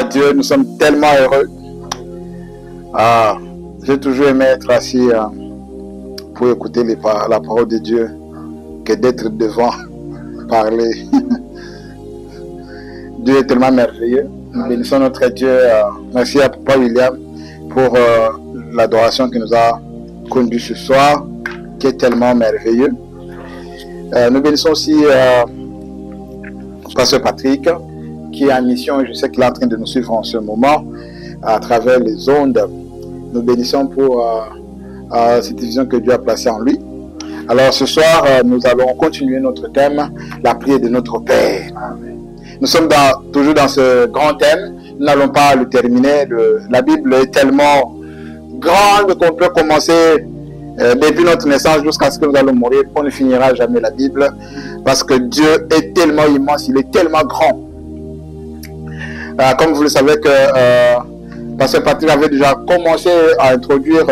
à Dieu, nous sommes tellement heureux. J'ai toujours aimé être assis pour écouter la parole de Dieu que d'être devant parler. Dieu est tellement merveilleux. Nous bénissons notre Dieu. Merci à Papa William pour l'adoration qu'il nous a conduit ce soir, qui est tellement merveilleux. Nous bénissons aussi Pasteur Patrick, qui est en mission. Je sais qu'il est en train de nous suivre en ce moment à travers les ondes. Nous bénissons pour cette vision que Dieu a placée en lui. Alors ce soir, nous allons continuer notre thème, la prière de notre Père. Amen. Nous sommes toujours dans ce grand thème. Nous n'allons pas le terminer. La Bible est tellement grande qu'on peut commencer depuis notre naissance jusqu'à ce que nous allons mourir. On ne finira jamais la Bible parce que Dieu est tellement immense, il est tellement grand. Comme vous le savez que Pasteur Patrick avait déjà commencé à introduire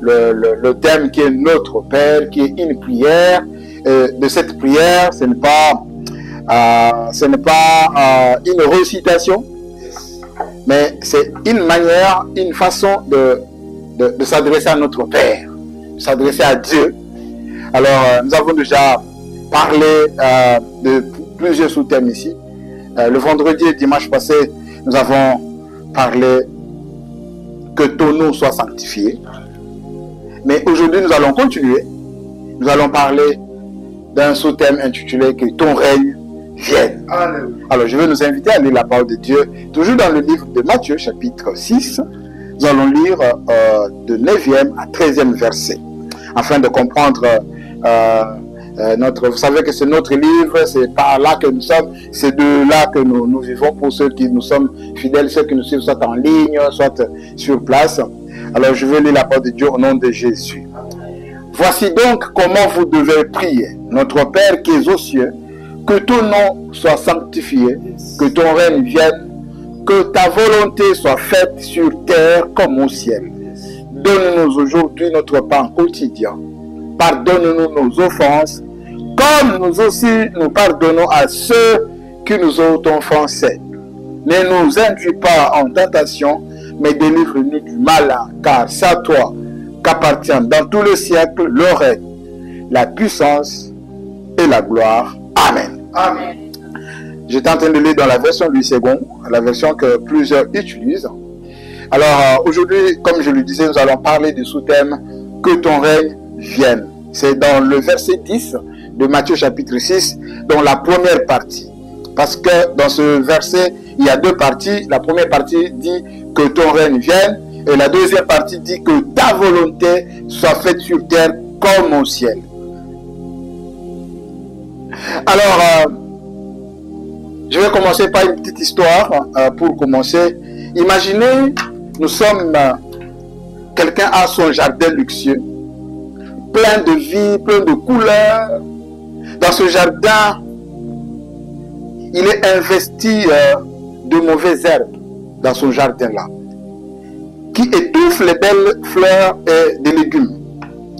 le thème qui est notre Père, qui est une prière. De cette prière, ce n'est pas une récitation, mais c'est une manière, une façon de s'adresser à notre Père, de s'adresser à Dieu. Alors, nous avons déjà parlé de plusieurs sous-thèmes ici. Le vendredi et dimanche passé, nous avons parlé que ton nom soit sanctifié. Mais aujourd'hui, nous allons continuer. Nous allons parler d'un sous-thème intitulé que ton règne vienne. Alors, je vais nous inviter à lire la parole de Dieu, toujours dans le livre de Matthieu, chapitre 6. Nous allons lire de 9e à 13e verset, afin de comprendre vous savez que c'est notre livre, c'est par là que nous sommes, c'est de là que nous vivons pour ceux qui nous sommes fidèles, ceux qui nous suivent soit en ligne, soit sur place. Alors je vais lire la parole de Dieu au nom de Jésus. Voici donc comment vous devez prier. Notre Père qui es aux cieux, que ton nom soit sanctifié, que ton règne vienne, que ta volonté soit faite sur terre comme au ciel. Donne-nous aujourd'hui notre pain quotidien. Pardonne-nous nos offenses, comme nous aussi nous pardonnons à ceux qui nous ont offensés. Ne nous induis pas en tentation, mais délivre-nous du malin, car c'est à toi qu'appartient dans tous les siècles le règne, la puissance et la gloire. Amen. Amen. J'étais en train de lire dans la version Louis II, la version que plusieurs utilisent. Alors aujourd'hui, comme je le disais, nous allons parler du sous-thème « Que ton règne vienne ». C'est dans le verset 10 de Matthieu chapitre 6, dans la première partie. Parce que dans ce verset, il y a deux parties. La première partie dit que ton règne vienne, et la deuxième partie dit que ta volonté soit faite sur terre comme au ciel. Alors, je vais commencer par une petite histoire pour commencer. Imaginez, nous sommes, quelqu'un a son jardin luxueux, plein de vie, plein de couleurs. Dans ce jardin, il est investi de mauvaises herbes dans son jardin-là, qui étouffent les belles fleurs et des légumes.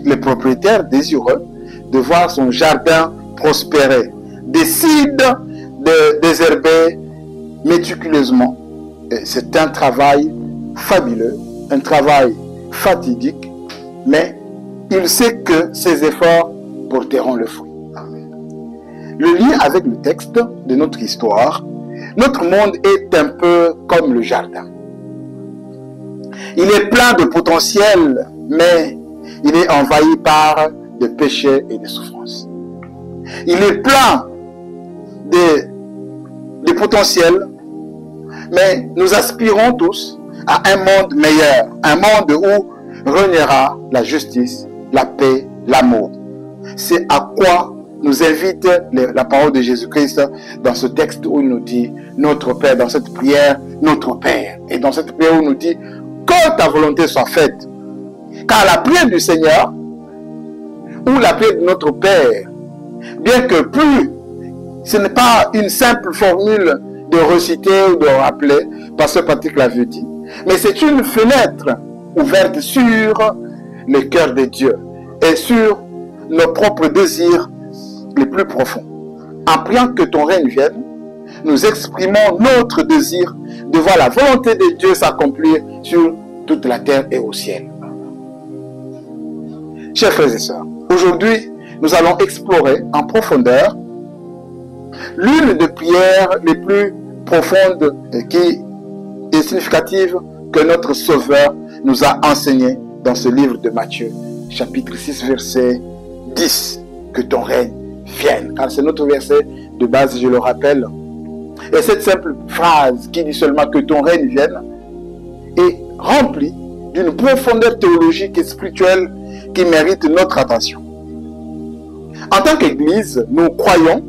Le propriétaire, désireux de voir son jardin prospérer, décide de désherber méticuleusement. C'est un travail fabuleux, un travail fatidique, mais il sait que ses efforts porteront le fruit. Amen. Le lien avec le texte de notre histoire, notre monde est un peu comme le jardin. Il est plein de potentiel, mais il est envahi par des péchés et des souffrances. Il est plein de potentiel, mais nous aspirons tous à un monde meilleur, un monde où régnera la justice, la paix, l'amour. C'est à quoi nous invite la parole de Jésus-Christ dans ce texte où il nous dit notre Père, dans cette prière, notre Père. Et dans cette prière où il nous dit que ta volonté soit faite. Car la prière du Seigneur ou la prière de notre Père, bien que plus, ce n'est pas une simple formule de reciter ou de rappeler, parce que Patrick l'avait dit, mais c'est une fenêtre ouverte sur le cœur de Dieu et sur nos propres désirs les plus profonds. En priant que ton règne vienne, nous exprimons notre désir de voir la volonté de Dieu s'accomplir sur toute la terre et au ciel. Chers frères et sœurs, aujourd'hui, nous allons explorer en profondeur l'une des prières les plus profondes qui est significative que notre Sauveur nous a enseigné dans ce livre de Matthieu, chapitre 6, verset 10. Que ton règne vienne. Car c'est notre verset de base, je le rappelle. Et cette simple phrase qui dit seulement que ton règne vienne est remplie d'une profondeur théologique et spirituelle qui mérite notre attention. En tant qu'Église, nous croyons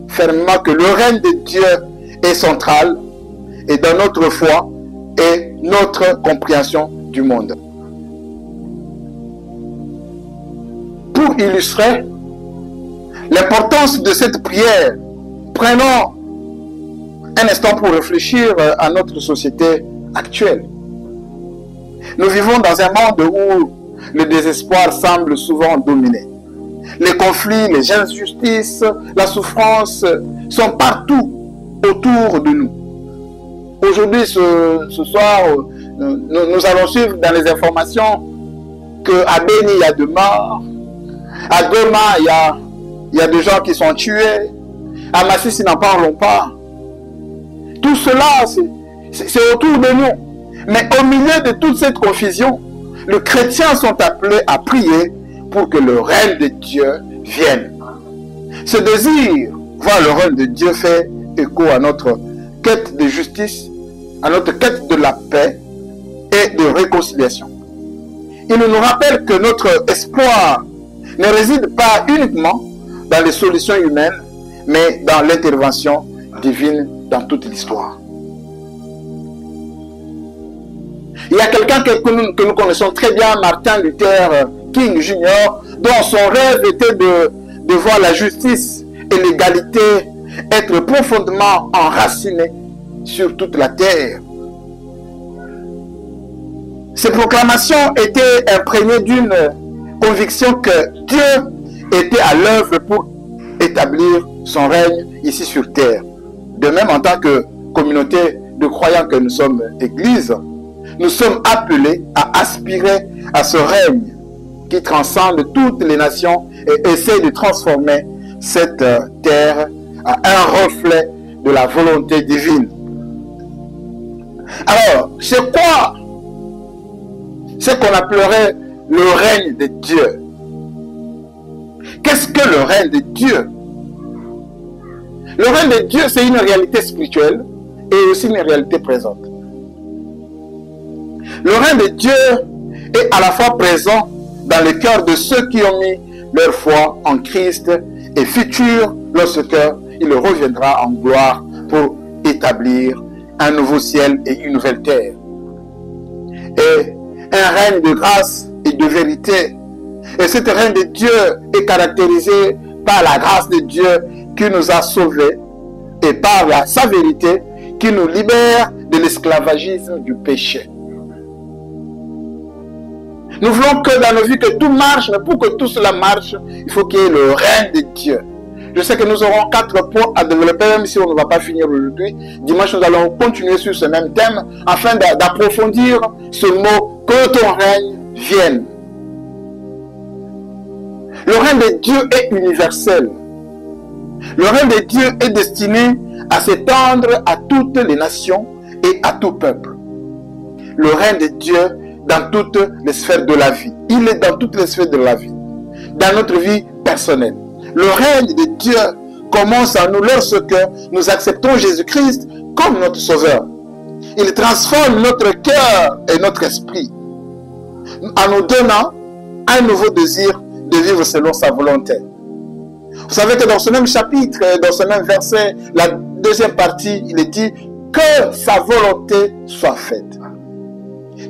fermement que le règne de Dieu est central et dans notre foi et notre compréhension du monde. Pour illustrer l'importance de cette prière, prenons un instant pour réfléchir à notre société actuelle. Nous vivons dans un monde où le désespoir semble souvent dominer. Les conflits, les injustices, la souffrance sont partout autour de nous. Aujourd'hui, ce soir, nous allons suivre dans les informations qu'à Béni, il y a de morts. À Goma, il y a des gens qui sont tués. À Massis, n'en parlons pas. Tout cela, c'est autour de nous. Mais au milieu de toute cette confusion, les chrétiens sont appelés à prier pour que le règne de Dieu vienne. Ce désir, voir le règne de Dieu, fait écho à notre quête de justice, à notre quête de la paix et de réconciliation. Il nous rappelle que notre espoir ne réside pas uniquement dans les solutions humaines, mais dans l'intervention divine dans toute l'histoire. Il y a quelqu'un que nous connaissons très bien, Martin Luther King Jr., dont son rêve était de voir la justice et l'égalité être profondément enracinés sur toute la terre. Ces proclamations étaient imprégnées d'une conviction que Dieu était à l'œuvre pour établir son règne ici sur terre. De même, en tant que communauté de croyants que nous sommes Église, nous sommes appelés à aspirer à ce règne qui transcende toutes les nations et essaie de transformer cette terre à un reflet de la volonté divine. Alors, c'est quoi ce qu'on appellerait le règne de Dieu? Qu'est-ce que le règne de Dieu? Le règne de Dieu, c'est une réalité spirituelle et aussi une réalité présente. Le règne de Dieu est à la fois présent dans le cœur de ceux qui ont mis leur foi en Christ et futur lorsque il reviendra en gloire pour établir un nouveau ciel et une nouvelle terre. Et un règne de grâce et de vérité. Et ce règne de Dieu est caractérisé par la grâce de Dieu qui nous a sauvés et par sa vérité qui nous libère de l'esclavagisme du péché. Nous voulons que dans nos vies que tout marche, mais pour que tout cela marche, il faut qu'il y ait le règne de Dieu. Je sais que nous aurons 4 points à développer, même si on ne va pas finir aujourd'hui. Dimanche, nous allons continuer sur ce même thème afin d'approfondir ce mot, que ton règne vienne. Le règne de Dieu est universel. Le règne de Dieu est destiné à s'étendre à toutes les nations et à tout peuple. Le règne de Dieu dans toutes les sphères de la vie. Il est dans toutes les sphères de la vie. Dans notre vie personnelle. Le règne de Dieu commence en nous lorsque nous acceptons Jésus-Christ comme notre Sauveur. Il transforme notre cœur et notre esprit en nous donnant un nouveau désir de vivre selon sa volonté. Vous savez que dans ce même chapitre, dans ce même verset, la deuxième partie, il est dit que sa volonté soit faite.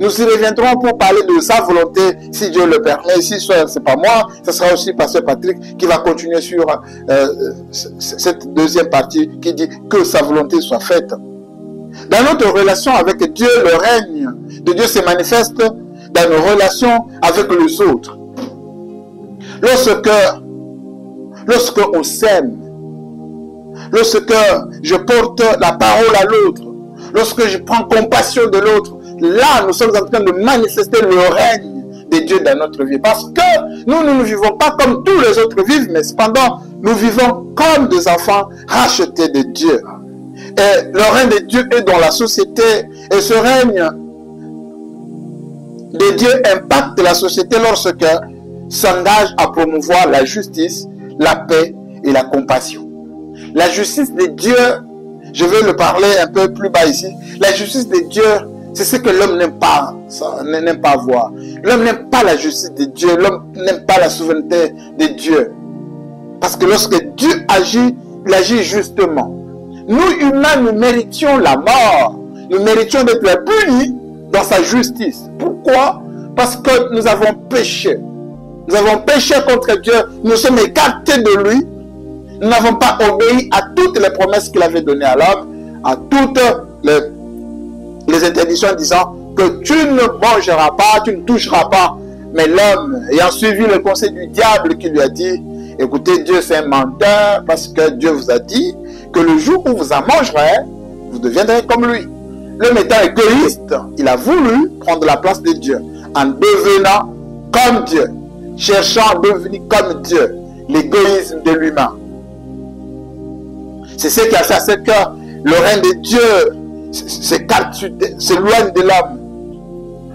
Nous y reviendrons pour parler de sa volonté, si Dieu le permet. Si ce n'est pas moi, ce sera aussi Pasteur Patrick qui va continuer sur cette deuxième partie qui dit que sa volonté soit faite. Dans notre relation avec Dieu, le règne de Dieu se manifeste dans nos relations avec les autres. Lorsque on s'aime, lorsque je porte la parole à l'autre, lorsque je prends compassion de l'autre, là, nous sommes en train de manifester le règne de Dieu dans notre vie. Parce que nous ne vivons pas comme tous les autres vivent, mais cependant, nous vivons comme des enfants rachetés de Dieu. Et le règne de Dieu est dans la société. Et ce règne de Dieu impacte la société lorsque s'engage à promouvoir la justice, la paix et la compassion. La justice de Dieu, je vais le parler un peu plus bas ici. La justice de Dieu, c'est ce que l'homme n'aime pas, n'aime pas voir. L'homme n'aime pas la justice de Dieu, l'homme n'aime pas la souveraineté de Dieu. Parce que lorsque Dieu agit, il agit justement. Nous, humains, nous méritions la mort. Nous méritions d'être punis dans sa justice. Pourquoi? Parce que nous avons péché. Nous avons péché contre Dieu. Nous sommes écartés de lui. Nous n'avons pas obéi à toutes les promesses qu'il avait données à l'homme, à toutes les interdictions disant que tu ne mangeras pas, tu ne toucheras pas. Mais l'homme, ayant suivi le conseil du diable qui lui a dit, écoutez, Dieu c'est un menteur parce que Dieu vous a dit que le jour où vous en mangerez, vous deviendrez comme lui. L'homme étant égoïste, il a voulu prendre la place de Dieu en devenant comme Dieu, cherchant à devenir comme Dieu, l'égoïsme de l'humain. C'est ce qui a fait, c'est que le règne de Dieu s'éloigne de l'homme.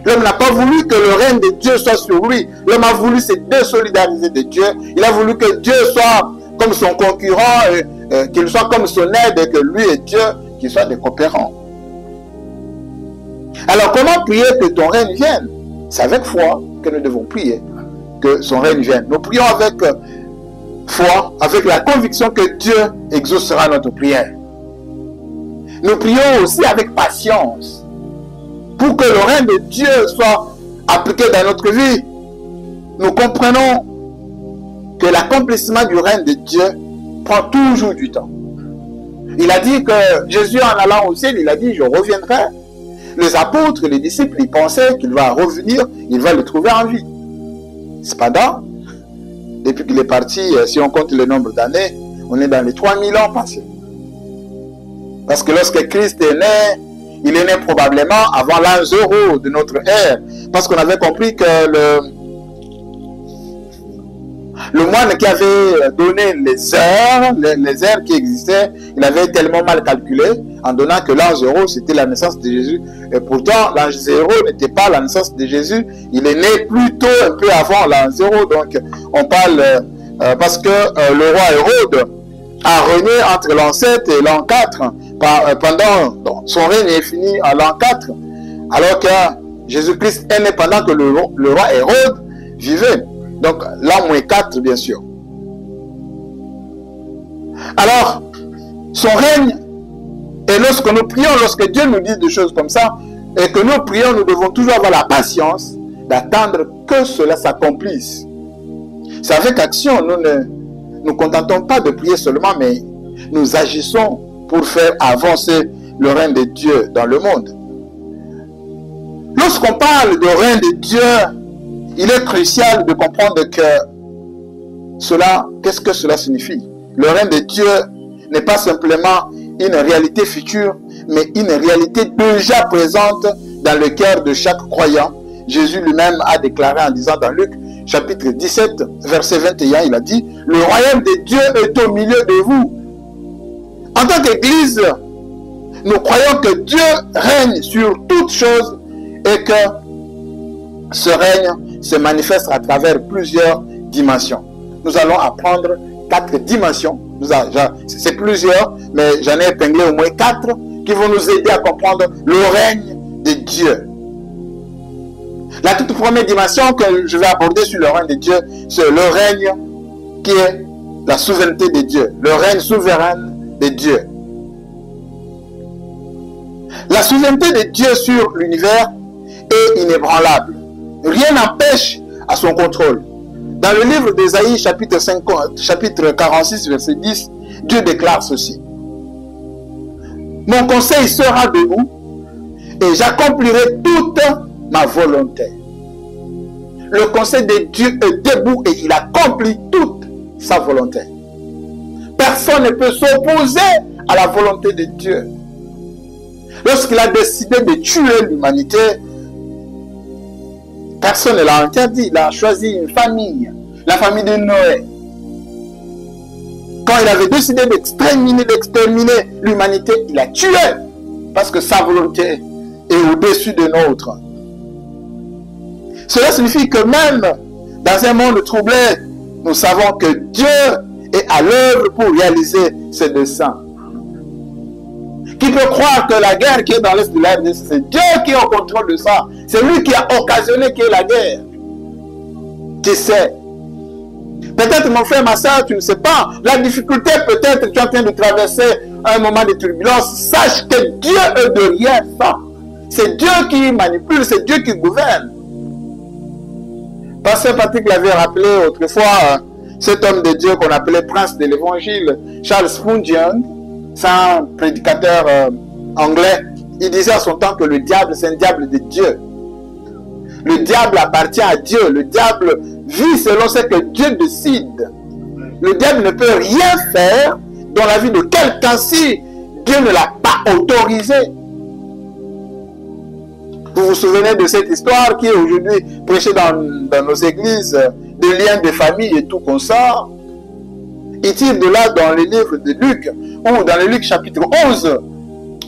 L'homme n'a pas voulu que le règne de Dieu soit sur lui. L'homme a voulu se désolidariser de Dieu. Il a voulu que Dieu soit comme son concurrent, qu'il soit comme son aide, et que lui et Dieu, qu'ils soient des coopérants. Alors comment prier que ton règne vienne? C'est avec foi que nous devons prier, que son règne vienne. Nous prions avec foi, avec la conviction que Dieu exaucera notre prière. Nous prions aussi avec patience pour que le règne de Dieu soit appliqué dans notre vie. Nous comprenons que l'accomplissement du règne de Dieu prend toujours du temps. Il a dit que Jésus, en allant au ciel, il a dit, je reviendrai. Les apôtres, les disciples, ils pensaient qu'il va revenir, il va le trouver en vie. Cependant, depuis qu'il est parti, si on compte le nombre d'années, on est dans les 3000 ans passés. Parce que lorsque Christ est né, il est né probablement avant l'an 0 de notre ère. Parce qu'on avait compris que le moine qui avait donné les heures qui existaient, il avait tellement mal calculé en donnant que l'an 0 c'était la naissance de Jésus. Et pourtant, l'an 0 n'était pas la naissance de Jésus. Il est né plutôt un peu avant l'an 0. Donc, on parle parce que le roi Hérode a régné entre l'an 7 et l'an 4. Donc, son règne est fini à l'an 4. Alors que Jésus-Christ est né pendant que le roi Hérode vivait. Donc, l'an moins 4, bien sûr. Alors, son règne, et lorsque nous prions, lorsque Dieu nous dit des choses comme ça, et que nous prions, nous devons toujours avoir la patience d'attendre que cela s'accomplisse. C'est avec action, nous ne nous contentons pas de prier seulement, mais nous agissons pour faire avancer le règne de Dieu dans le monde. Lorsqu'on parle de règne de Dieu, il est crucial de comprendre que cela, qu'est-ce que cela signifie? Le règne de Dieu n'est pas simplement une réalité future, mais une réalité déjà présente dans le cœur de chaque croyant. Jésus lui-même a déclaré en disant dans Luc, chapitre 17, verset 21, il a dit, « Le royaume de Dieu est au milieu de vous. » En tant qu'Église, nous croyons que Dieu règne sur toutes choses et que ce règne se manifeste à travers plusieurs dimensions. Nous allons apprendre 4 dimensions. C'est plusieurs, mais j'en ai épinglé au moins 4 qui vont nous aider à comprendre le règne de Dieu. La toute première dimension que je vais aborder sur le règne de Dieu, c'est le règne qui est la souveraineté de Dieu, le règne souverain de Dieu. La souveraineté de Dieu sur l'univers est inébranlable. Rien n'empêche à son contrôle. Dans le livre d'Ésaïe, chapitre 46, verset 10, Dieu déclare ceci. « Mon conseil sera debout et j'accomplirai toute ma volonté. » Le conseil de Dieu est debout et il accomplit toute sa volonté. Personne ne peut s'opposer à la volonté de Dieu. Lorsqu'il a décidé de tuer l'humanité, personne ne l'a interdit. Il a choisi une famille, la famille de Noé. Quand il avait décidé d'exterminer l'humanité, il a tué. Parce que sa volonté est au-dessus de nôtre. Cela signifie que même dans un monde troublé, nous savons que Dieu est à l'œuvre pour réaliser ses desseins. Qui peut croire que la guerre qui est dans l'est de la RDC, c'est Dieu qui est au contrôle de ça. C'est lui qui a occasionné qu'il y ait la guerre. Qui sait? Peut-être mon frère, ma soeur, tu ne sais pas. La difficulté, peut-être tu es en train de traverser un moment de turbulence. Sache que Dieu est derrière ça. C'est Dieu qui manipule, c'est Dieu qui gouverne. Pasteur Patrick l'avait rappelé autrefois, cet homme de Dieu qu'on appelait prince de l'évangile, Charles Spurgeon, c'est un prédicateur anglais. Il disait à son temps que le diable, c'est un diable de Dieu. Le diable appartient à Dieu. Le diable vit selon ce que Dieu décide. Le diable ne peut rien faire dans la vie de quelqu'un si Dieu ne l'a pas autorisé. Vous vous souvenez de cette histoire qui est aujourd'hui prêchée dans nos églises, des liens de famille et tout comme ça. Il tire de là dans le livre de Luc, ou dans le Luc chapitre 11,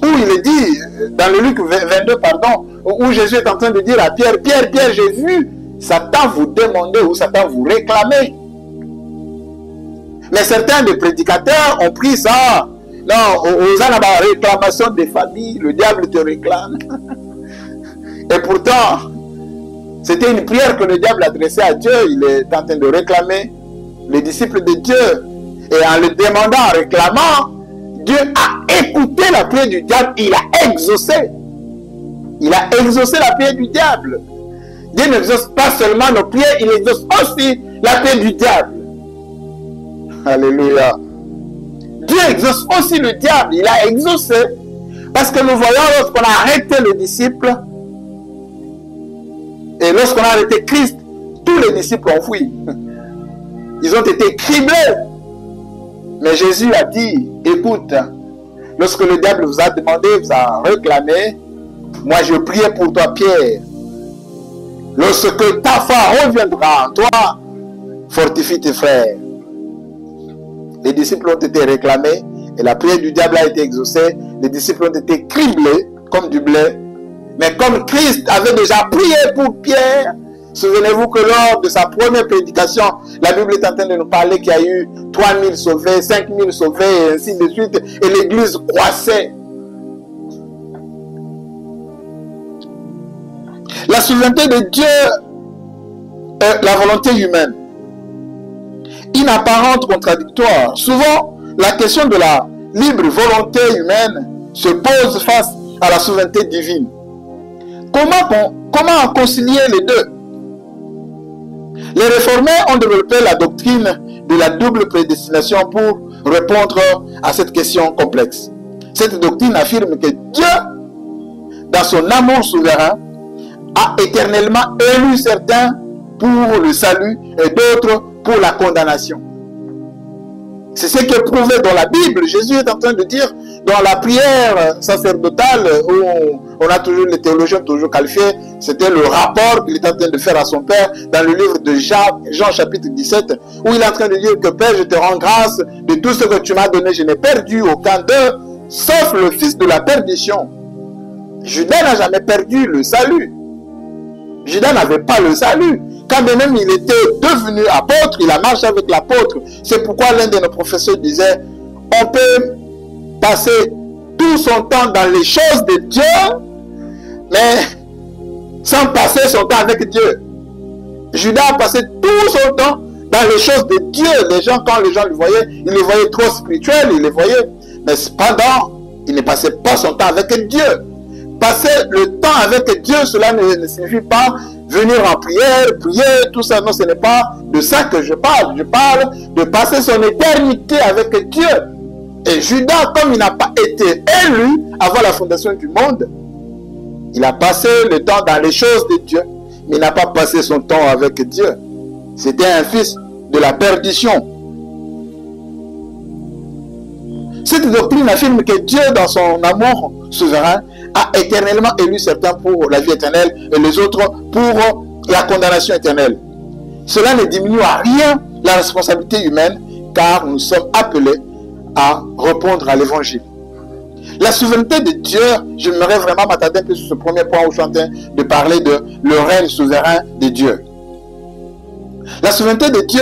où il est dit, dans le Luc 22, pardon, où Jésus est en train de dire à Pierre, Pierre, Pierre, j'ai vu Satan vous demander ou Satan vous réclamer. Mais certains des prédicateurs ont pris ça. Non, aux réclamations des familles, le diable te réclame. Et pourtant, c'était une prière que le diable adressait à Dieu. Il est en train de réclamer les disciples de Dieu. Et en le demandant, en réclamant, Dieu a écouté la prière du diable. Il a exaucé. Il a exaucé la prière du diable. Dieu n'exauce pas seulement nos prières, il exauce aussi la prière du diable. Alléluia. Dieu exauce aussi le diable. Il a exaucé. Parce que nous voyons lorsqu'on a arrêté le disciple, et lorsqu'on a arrêté Christ, tous les disciples ont fui. Ils ont été criblés. Mais Jésus a dit, écoute, lorsque le diable vous a demandé, vous a réclamé, moi je priais pour toi, Pierre. Lorsque ta foi reviendra en toi, fortifie tes frères. Les disciples ont été réclamés et la prière du diable a été exaucée. Les disciples ont été criblés comme du blé. Mais comme Christ avait déjà prié pour Pierre, souvenez-vous que lors de sa première prédication, la Bible est en train de nous parler qu'il y a eu 3000 sauvés, 5000 sauvés, et ainsi de suite. Et l'église croissait. La souveraineté de Dieu est la volonté humaine. Une apparente contradictoire. Souvent, la question de la libre volonté humaine se pose face à la souveraineté divine. Comment concilier les deux? Les réformés ont développé la doctrine de la double prédestination pour répondre à cette question complexe. Cette doctrine affirme que Dieu, dans son amour souverain, a éternellement élu certains pour le salut et d'autres pour la condamnation. C'est ce qui est prouvé dans la Bible. Jésus est en train de dire dans la prière sacerdotale où on a toujours les théologiens toujours qualifiés, c'était le rapport qu'il est en train de faire à son Père dans le livre de Jean chapitre 17 où il est en train de dire que Père, je te rends grâce de tout ce que tu m'as donné. Je n'ai perdu aucun d'eux sauf le fils de la perdition. Judas n'a jamais perdu le salut. Judas n'avait pas le salut. Quand même il était devenu apôtre, il a marché avec l'apôtre. C'est pourquoi l'un de nos professeurs disait, on peut passer tout son temps dans les choses de Dieu, mais sans passer son temps avec Dieu. Judas a passé tout son temps dans les choses de Dieu. Les gens, quand les gens le voyaient, ils le voyaient trop spirituel, ils le voyaient. Mais cependant, il ne passait pas son temps avec Dieu. Passer le temps avec Dieu, cela ne signifie pas venir en prière, prier, tout ça. Non, ce n'est pas de ça que je parle. Je parle de passer son éternité avec Dieu. Et Judas, comme il n'a pas été élu avant la fondation du monde, il a passé le temps dans les choses de Dieu, mais il n'a pas passé son temps avec Dieu. C'était un fils de la perdition. Cette doctrine affirme que Dieu, dans son amour souverain, a éternellement élu certains pour la vie éternelle et les autres pour la condamnation éternelle. Cela ne diminue à rien la responsabilité humaine, car nous sommes appelés à répondre à l'évangile. La souveraineté de Dieu, j'aimerais vraiment m'attarder un peu sur ce premier point où je suis en train de parler de le règne souverain de Dieu. La souveraineté de Dieu,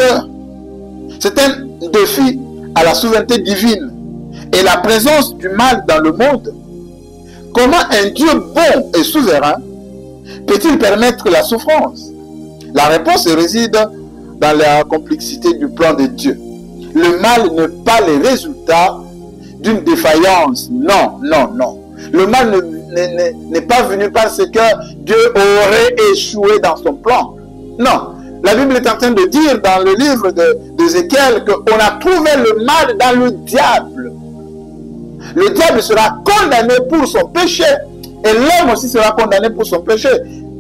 c'est un défi à la souveraineté divine et la présence du mal dans le monde. Comment un Dieu bon et souverain peut-il permettre la souffrance? La réponse réside dans la complexité du plan de Dieu. Le mal n'est pas le résultat d'une défaillance. Non, non, non. Le mal n'est pas venu parce que Dieu aurait échoué dans son plan. Non. La Bible est en train de dire dans le livre d'Ézéchiel qu'on a trouvé le mal dans le diable. Le diable sera condamné pour son péché. Et l'homme aussi sera condamné pour son péché.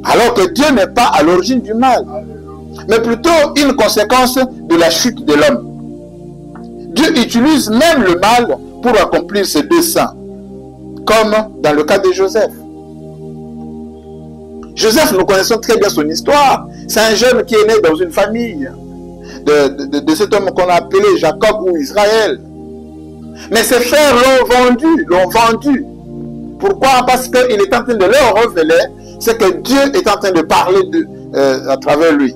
Alors que Dieu n'est pas à l'origine du mal, mais plutôt une conséquence de la chute de l'homme. Dieu utilise même le mal pour accomplir ses desseins, comme dans le cas de Joseph. Joseph, nous connaissons très bien son histoire. C'est un jeune qui est né dans une famille de cet homme qu'on a appelé Jacob ou Israël. Mais ses frères l'ont vendu. Pourquoi? Parce qu'il est en train de leur révéler ce que Dieu est en train de parler à travers lui.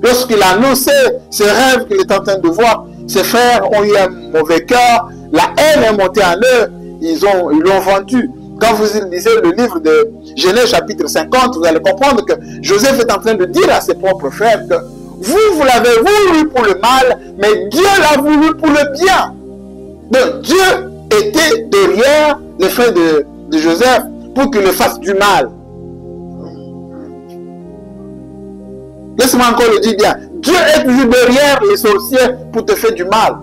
Lorsqu'il a annoncé ses rêves qu'il est en train de voir, ses frères ont eu un mauvais cœur, la haine est montée en eux, ils l'ont vendu. Quand vous lisez le livre de Genèse chapitre 50, vous allez comprendre que Joseph est en train de dire à ses propres frères que vous l'avez voulu pour le mal, mais Dieu l'a voulu pour le bien. Donc Dieu était derrière les frères de Joseph pour qu'il le fasse du mal. Laisse-moi encore le dire bien. Dieu est toujours derrière les sorciers pour te faire du mal.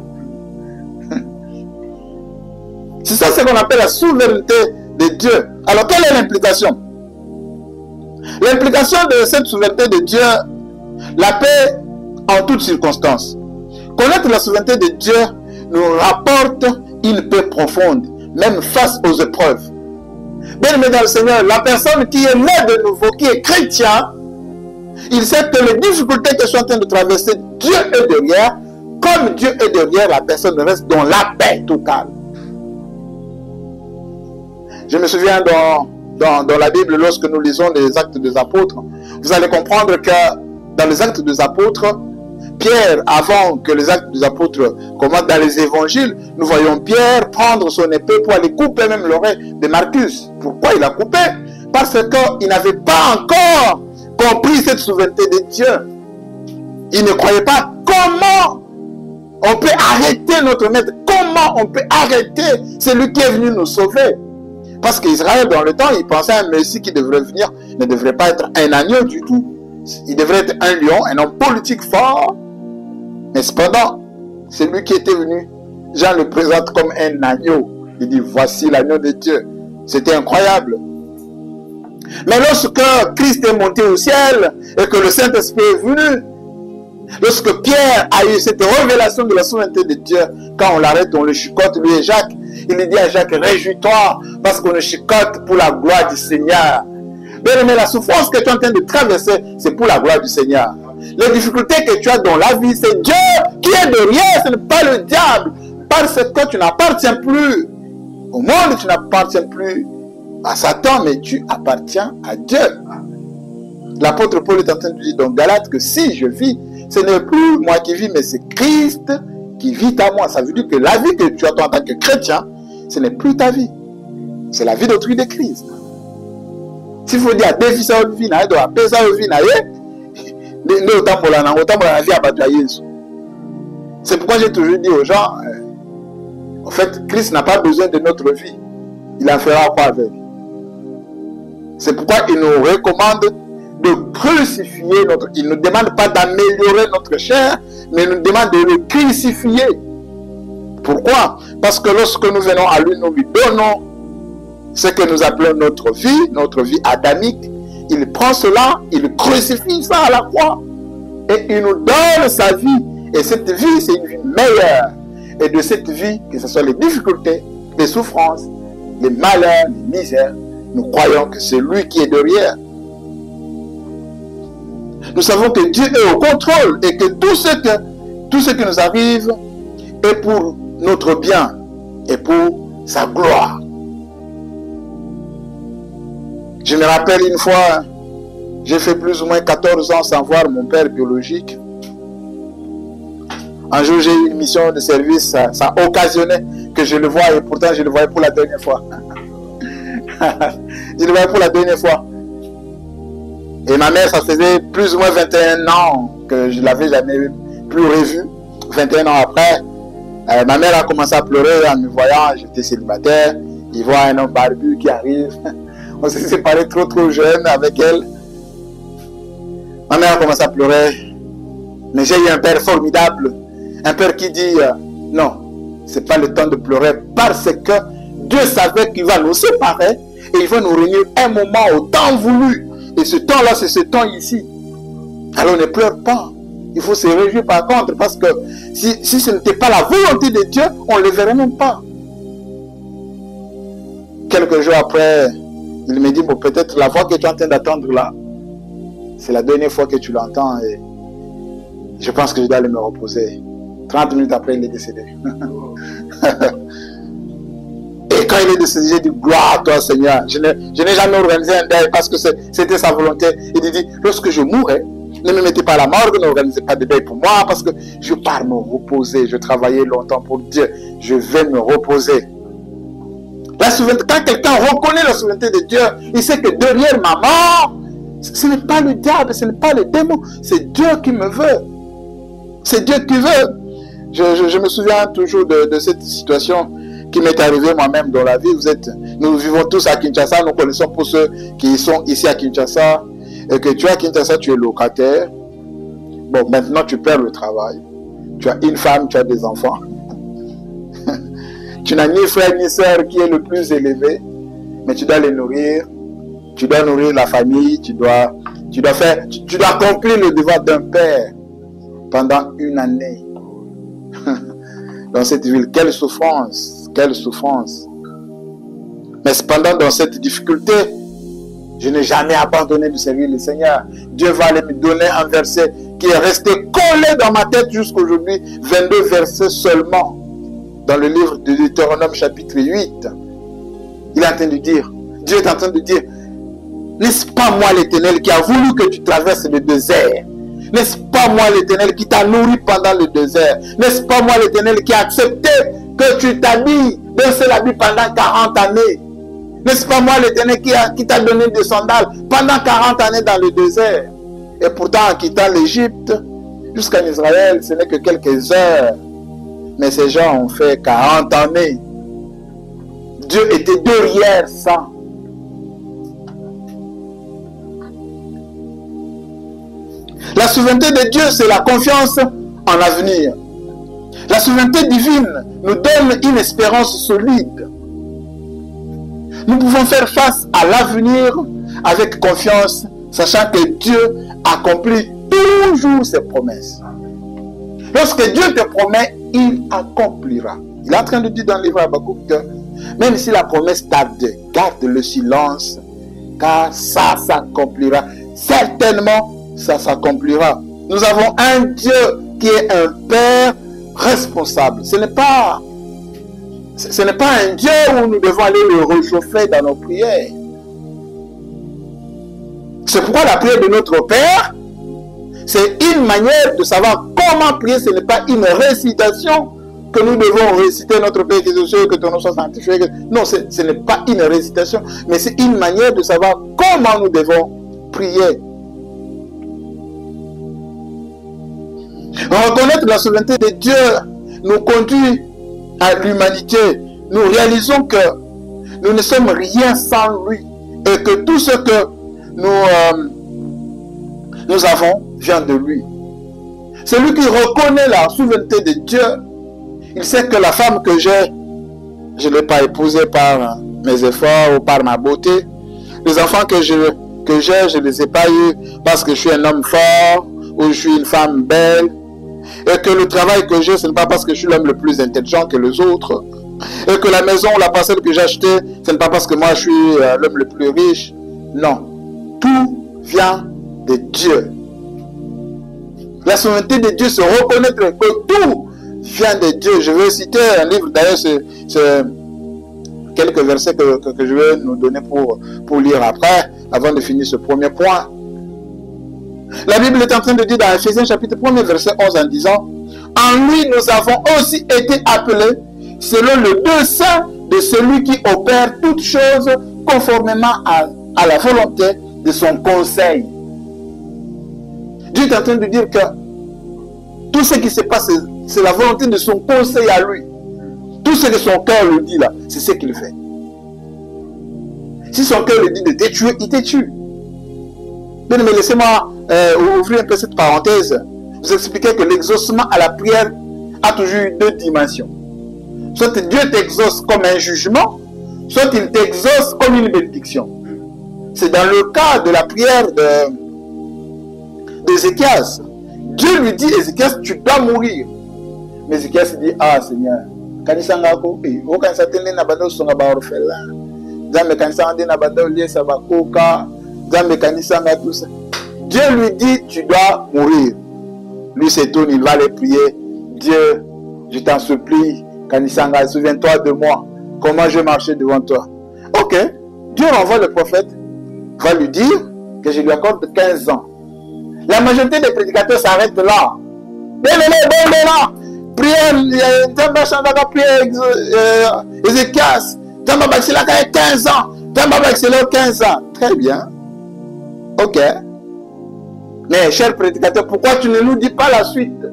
C'est ça ce qu'on appelle la souveraineté de Dieu. Alors quelle est l'implication? L'implication de cette souveraineté de Dieu, la paix en toutes circonstances. Connaître la souveraineté de Dieu nous rapporte une paix profonde, même face aux épreuves. Bien-aimé dans le Seigneur, la personne qui est née de nouveau, qui est chrétien, il sait que les difficultés que je suis en train de traverser, Dieu est derrière. Comme Dieu est derrière, la personne reste dans la paix totale. Je me souviens dans la Bible, lorsque nous lisons les Actes des Apôtres, vous allez comprendre que dans les Actes des Apôtres, Pierre, avant que les Actes des Apôtres commencent dans les évangiles, nous voyons Pierre prendre son épée pour aller couper même l'oreille de Marcus. Pourquoi il a coupé? Parce qu'il n'avait pas encore compris cette souveraineté de Dieu. Il ne croyait pas comment on peut arrêter notre maître, comment on peut arrêter celui qui est venu nous sauver. Parce qu'Israël, dans le temps, il pensait à un Messie qui devrait venir, ne devrait pas être un agneau du tout. Il devrait être un lion, un homme politique fort. Mais cependant, c'est lui qui était venu. Jean le présente comme un agneau. Il dit, voici l'agneau de Dieu. C'était incroyable. Mais lorsque Christ est monté au ciel et que le Saint-Esprit est venu, lorsque Pierre a eu cette révélation de la souveraineté de Dieu, quand on l'arrête, on le chicote, lui et Jacques, il dit à Jacques, réjouis-toi parce qu'on le chicote pour la gloire du Seigneur. Bien aimé, la souffrance que tu es en train de traverser, c'est pour la gloire du Seigneur. Les difficultés que tu as dans la vie, c'est Dieu qui est derrière, ce n'est pas le diable. Parce que tu n'appartiens plus au monde, tu n'appartiens plus à Satan, mais tu appartiens à Dieu. L'apôtre Paul est en train de dire dans Galates que si je vis, ce n'est plus moi qui vis, mais c'est Christ qui vit à moi. Ça veut dire que la vie que tu as toi en tant que chrétien, ce n'est plus ta vie. C'est la vie d'autrui de Christ. S'il faut dire, défisa au vie, il doit apaiser au vie, c'est pourquoi j'ai toujours dit aux gens, en fait, Christ n'a pas besoin de notre vie. Il en fera quoi avec? C'est pourquoi il nous recommande de crucifier notre... Il ne nous demande pas d'améliorer notre chair, mais il nous demande de le crucifier. Pourquoi? Parce que lorsque nous venons à lui, nous lui donnons ce que nous appelons notre vie adamique. Il prend cela, il crucifie ça à la croix et il nous donne sa vie. Et cette vie, c'est une vie meilleure. Et de cette vie, que ce soit les difficultés, les souffrances, les malheurs, les misères, nous croyons que c'est lui qui est derrière. Nous savons que Dieu est au contrôle et que tout ce qui nous arrive est pour notre bien et pour sa gloire. Je me rappelle une fois, j'ai fait plus ou moins 14 ans sans voir mon père biologique. Un jour, j'ai eu une mission de service, ça occasionnait que je le voie et pourtant je le voyais pour la dernière fois. Je le voyais pour la dernière fois. Et ma mère, ça faisait plus ou moins 21 ans que je ne l'avais jamais plus revu. 21 ans après, ma mère a commencé à pleurer en me voyant, j'étais célibataire. Il voit un homme barbu qui arrive. On s'est séparés trop jeune avec elle. Ma mère a commencé à pleurer. Mais j'ai eu un père formidable. Un père qui dit, non, ce n'est pas le temps de pleurer parce que Dieu savait qu'il va nous séparer et il va nous réunir un moment au temps voulu. Et ce temps-là, c'est ce temps ici. Alors ne pleure pas. Il faut se réjouir par contre, parce que si ce n'était pas la volonté de Dieu, on ne le verrait même pas. Quelques jours après, il me dit, bon, peut-être la voix que tu es en train d'attendre là, c'est la dernière fois que tu l'entends et je pense que je dois aller me reposer. 30 minutes après, il est décédé. Et quand il est décédé, j'ai dit, gloire à toi Seigneur. Je n'ai jamais organisé un deuil parce que c'était sa volonté. Il dit, lorsque je mourrai, ne me mettez pas à la morgue, n'organisez pas de deuil pour moi parce que je pars me reposer. Je travaillais longtemps pour Dieu. Je vais me reposer. Quand quelqu'un reconnaît la souveraineté de Dieu, il sait que derrière ma mort, ce n'est pas le diable, ce n'est pas le démon, c'est Dieu qui me veut. C'est Dieu qui veut. Je me souviens toujours de cette situation qui m'est arrivée moi-même dans la vie. Nous vivons tous à Kinshasa, nous connaissons pour ceux qui sont ici à Kinshasa, et que tu es à Kinshasa, tu es locataire. Bon, maintenant tu perds le travail. Tu as une femme, tu as des enfants. Tu n'as ni frère ni sœur qui est le plus élevé, mais tu dois les nourrir. Tu dois nourrir la famille, tu dois accomplir le devoir d'un père pendant une année. Dans cette ville, quelle souffrance, quelle souffrance. Mais cependant, dans cette difficulté, je n'ai jamais abandonné de servir le Seigneur. Dieu va aller me donner un verset qui est resté collé dans ma tête jusqu'à aujourd'hui, 22 versets seulement, dans le livre de Deutéronome chapitre 8. Il est en train de dire, Dieu est en train de dire, n'est-ce pas moi l'Éternel qui a voulu que tu traverses le désert? N'est-ce pas moi l'Éternel qui t'a nourri pendant le désert? N'est-ce pas moi l'Éternel qui a accepté que tu t'habilles d'un seul habit pendant 40 années? N'est-ce pas moi l'Éternel qui t'a donné des sandales pendant 40 années dans le désert? Et pourtant en quittant l'Égypte jusqu'en Israël, ce n'est que quelques heures. Mais ces gens ont fait 40 années. Dieu était derrière ça. La souveraineté de Dieu, c'est la confiance en l'avenir. La souveraineté divine nous donne une espérance solide. Nous pouvons faire face à l'avenir avec confiance, sachant que Dieu accomplit toujours ses promesses. Lorsque Dieu te promet, il accomplira. Il est en train de dire dans le livre Habakkuk que même si la promesse tarde, garde le silence, car ça s'accomplira. Certainement, ça s'accomplira. Nous avons un Dieu qui est un Père responsable. Ce n'est pas un Dieu où nous devons aller le réchauffer dans nos prières. C'est pourquoi la prière de notre Père, c'est une manière de savoir comment prier. Ce n'est pas une récitation que nous devons réciter notre Père qui est aux cieux, que ton nom soit sanctifié. Non, ce n'est pas une récitation, mais c'est une manière de savoir comment nous devons prier. Reconnaître la souveraineté de Dieu nous conduit à l'humanité. Nous réalisons que nous ne sommes rien sans lui et que tout ce que nous avons vient de lui. Celui qui reconnaît la souveraineté de Dieu, il sait que la femme que j'ai, je ne l'ai pas épousée par mes efforts ou par ma beauté. Les enfants que j'ai, je ne les ai pas eus parce que je suis un homme fort ou je suis une femme belle. Et que le travail que j'ai, ce n'est pas parce que je suis l'homme le plus intelligent que les autres. Et que la maison ou la parcelle que j'ai achetée, ce n'est pas parce que moi je suis l'homme le plus riche. Non. Tout vient de Dieu. La souveraineté de Dieu, c'est reconnaître que tout vient de Dieu. Je vais citer un livre, d'ailleurs, c'est quelques versets que je vais nous donner pour lire après, avant de finir ce premier point. La Bible est en train de dire dans Ephésiens chapitre 1, verset 11 en disant: en lui nous avons aussi été appelés selon le dessein de celui qui opère toutes choses conformément à la volonté de son conseil. Dieu est en train de dire que tout ce qui se passe, c'est la volonté de son conseil à lui. Tout ce que son cœur lui dit là, c'est ce qu'il fait. Si son cœur lui dit de te tuer, il te tue. Mais laissez-moi ouvrir un peu cette parenthèse. Vous expliquer que l'exaucement à la prière a toujours eu deux dimensions. Soit Dieu t'exauce comme un jugement, soit il t'exauce comme une bénédiction. C'est dans le cas de la prière d'Ézéchias. Dieu lui dit: Ézéchias, tu dois mourir. Mais Ézéchias dit: ah Seigneur, Dieu lui dit: tu dois mourir. Lui s'étonne, il va aller prier: Dieu, je t'en supplie, Kanisanga, souviens-toi de moi, comment je marchais devant toi. Ok, Dieu envoie le prophète, va lui dire que je lui accorde 15 ans. La majorité des prédicateurs s'arrêtent là. Prière, Ézéchias, 15 ans. 15 ans. Très bien. Ok. Mais, cher prédicateur, pourquoi tu ne nous dis pas la suite?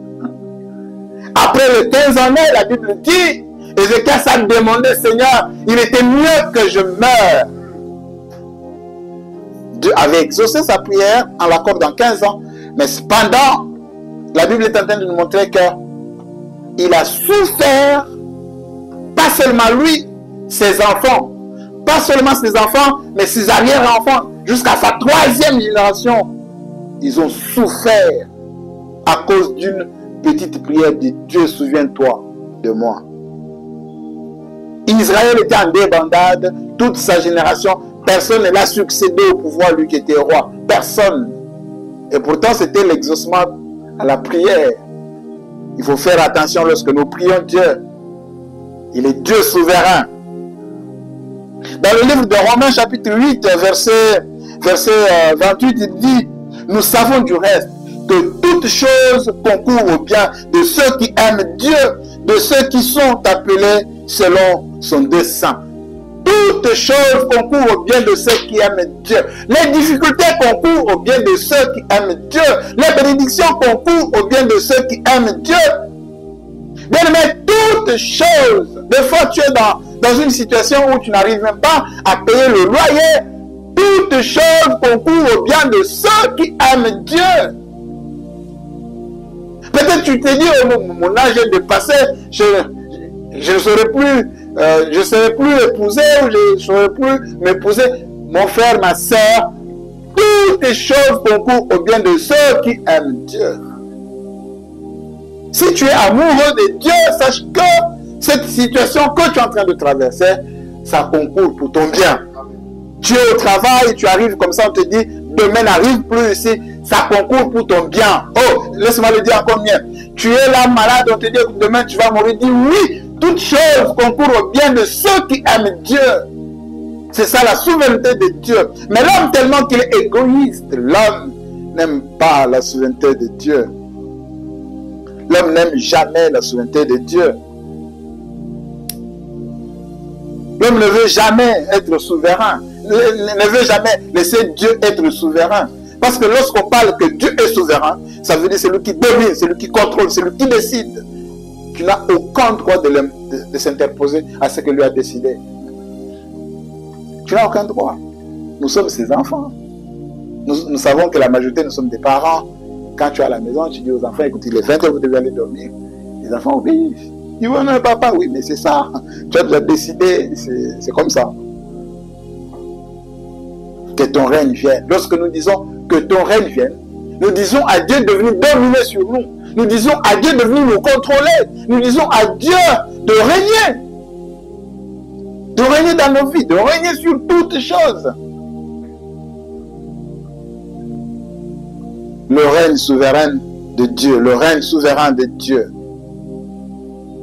Après les 15 années, la Bible dit, Ézéchias a demandé: Seigneur, il était mieux que je meure. Dieu avait exaucé sa prière en l'accordant 15 ans. Mais cependant, la Bible est en train de nous montrer qu'il a souffert, pas seulement lui, ses enfants. Pas seulement ses enfants, mais ses arrière-enfants. Jusqu'à sa 3e génération. Ils ont souffert à cause d'une petite prière de Dieu, souviens-toi de moi. Israël était en débandade, toute sa génération, personne ne l'a succédé au pouvoir, lui qui était roi. Personne. Et pourtant, c'était l'exaucement à la prière. Il faut faire attention lorsque nous prions Dieu. Il est Dieu souverain. Dans le livre de Romains, chapitre 8, verset 28, il dit: nous savons du reste que toutes choses concourent au bien de ceux qui aiment Dieu, de ceux qui sont appelés selon son dessein. Toutes choses concourent au bien de ceux qui aiment Dieu. Les difficultés concourent au bien de ceux qui aiment Dieu. Les bénédictions concourent au bien de ceux qui aiment Dieu. Bien aimé, toutes choses. Des fois, tu es dans une situation où tu n'arrives même pas à payer le loyer. Toutes choses concourent au bien de ceux qui aiment Dieu. Peut-être tu te dis: oh, mon âge est dépassé, je ne serai plus épousé, ou je ne serai plus m'épouser. Mon frère, ma soeur, toutes les choses concourent au bien de ceux qui aiment Dieu. Si tu es amoureux de Dieu, sache que cette situation que tu es en train de traverser, ça concourt pour ton bien. Tu es au travail, tu arrives comme ça, on te dit: demain n'arrive plus ici, ça concourt pour ton bien. Oh, laisse-moi le dire encore mieux. Tu es là malade, on te dit: demain tu vas mourir. Dis oui, toutes choses concourent au bien de ceux qui aiment Dieu. C'est ça la souveraineté de Dieu. Mais l'homme, tellement qu'il est égoïste, l'homme n'aime pas la souveraineté de Dieu. L'homme n'aime jamais la souveraineté de Dieu. L'homme ne veut jamais être souverain. Ne veut jamais laisser Dieu être souverain. Parce que lorsqu'on parle que Dieu est souverain, ça veut dire c'est lui qui domine, c'est lui qui contrôle, c'est lui qui décide. Tu n'as aucun droit de s'interposer à ce que lui a décidé. Tu n'as aucun droit. Nous sommes ses enfants. Nous savons que la majorité, nous sommes des parents. Quand tu es à la maison, tu dis aux enfants: écoutez, il est 20 h, vous devez aller dormir. Les enfants obéissent. Ils vont: non, papa, oui, mais c'est ça. Tu as déjà décidé, c'est comme ça. Que ton règne vienne. Lorsque nous disons que ton règne vienne, nous disons à Dieu de venir dominer sur nous. Nous disons à Dieu de venir nous contrôler. Nous disons à Dieu de régner. de régner dans nos vies, de régner sur toutes choses. Le règne souverain de Dieu, le règne souverain de Dieu.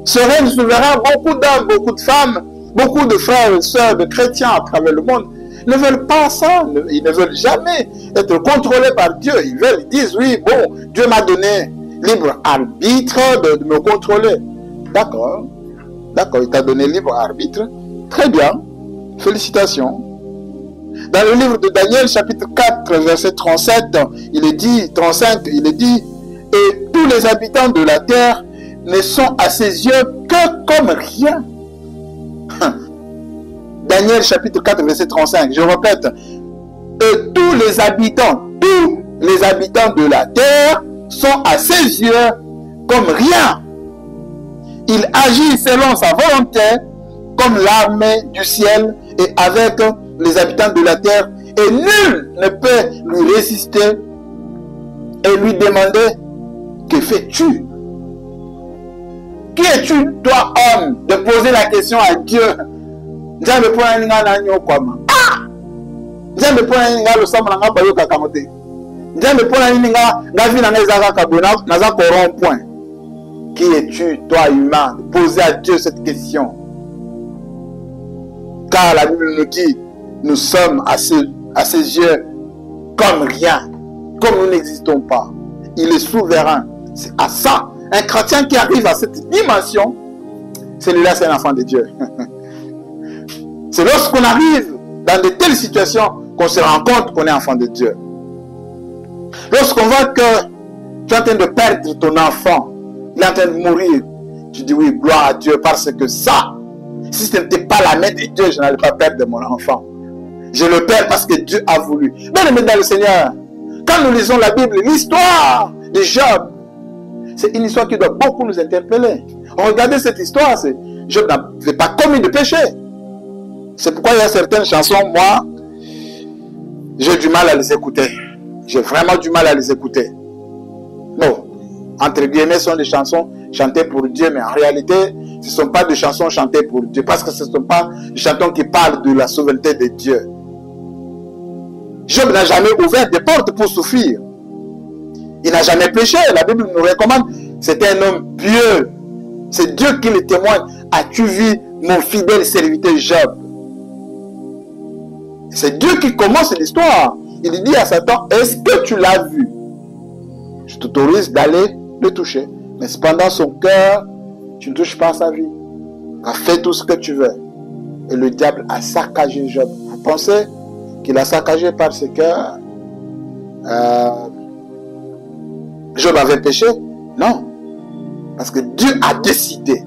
Ce règne souverain, beaucoup d'hommes, beaucoup de femmes, beaucoup de frères et sœurs, de chrétiens à travers le monde ne veulent pas ça. Ils ne veulent jamais être contrôlés par Dieu. Ils disent, oui, bon, Dieu m'a donné libre arbitre de me contrôler. D'accord, d'accord, il t'a donné libre arbitre. Très bien, félicitations. Dans le livre de Daniel, chapitre 4, verset 37, il est dit, 35, il est dit, et tous les habitants de la terre ne sont à ses yeux que comme rien. Daniel, chapitre 4, verset 35, je répète, et tous les habitants de la terre sont à ses yeux comme rien. Il agit selon sa volonté, comme l'armée du ciel et avec les habitants de la terre, et nul ne peut lui résister et lui demander, que fais-tu? Qui es-tu, toi, homme, de poser la question à Dieu? Qui es-tu, toi, humain, de poser à Dieu cette question? Car la Bible nous dit, nous sommes à ses yeux comme rien, comme nous n'existons pas. Il est souverain. C'est à ça. Un chrétien qui arrive à cette dimension, celui-là, c'est un enfant de Dieu. C'est lorsqu'on arrive dans de telles situations qu'on se rend compte qu'on est enfant de Dieu. Lorsqu'on voit que tu es en train de perdre ton enfant, il est en train de mourir, tu dis oui, gloire à Dieu, parce que ça, si ce n'était pas la main de Dieu, je n'allais pas perdre mon enfant. Je le perds parce que Dieu a voulu. Bien aimé dans le Seigneur, quand nous lisons la Bible, l'histoire de Job, c'est une histoire qui doit beaucoup nous interpeller. Regardez cette histoire, Job n'avait pas commis de péché. C'est pourquoi il y a certaines chansons, moi, j'ai du mal à les écouter. J'ai vraiment du mal à les écouter. Non, entre guillemets, ce sont des chansons chantées pour Dieu, mais en réalité, ce ne sont pas des chansons chantées pour Dieu, parce que ce ne sont pas des chansons qui parlent de la souveraineté de Dieu. Job n'a jamais ouvert des portes pour souffrir. Il n'a jamais péché. La Bible nous recommande. C'était un homme pieux. C'est Dieu qui le témoigne. As-tu vu mon fidèle serviteur Job? C'est Dieu qui commence l'histoire. Il dit à Satan, est-ce que tu l'as vu? Je t'autorise d'aller le toucher. Mais cependant, son cœur, tu ne touches pas à sa vie. Fais tout ce que tu veux. Et le diable a saccagé Job. Vous pensez qu'il a saccagé parce que Job avait péché? Non. Parce que Dieu a décidé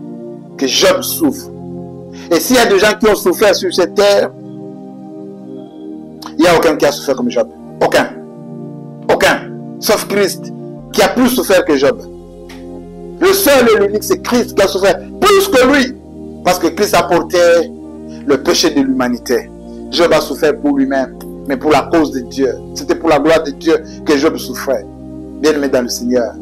que Job souffre. Et s'il y a des gens qui ont souffert sur cette terre, il n'y a aucun qui a souffert comme Job. Aucun. Aucun. Sauf Christ, qui a plus souffert que Job. Le seul et l'unique, c'est Christ qui a souffert plus que lui. Parce que Christ a porté le péché de l'humanité. Job a souffert pour lui-même, mais pour la cause de Dieu. C'était pour la gloire de Dieu que Job souffrait. Bien-aimé dans le Seigneur,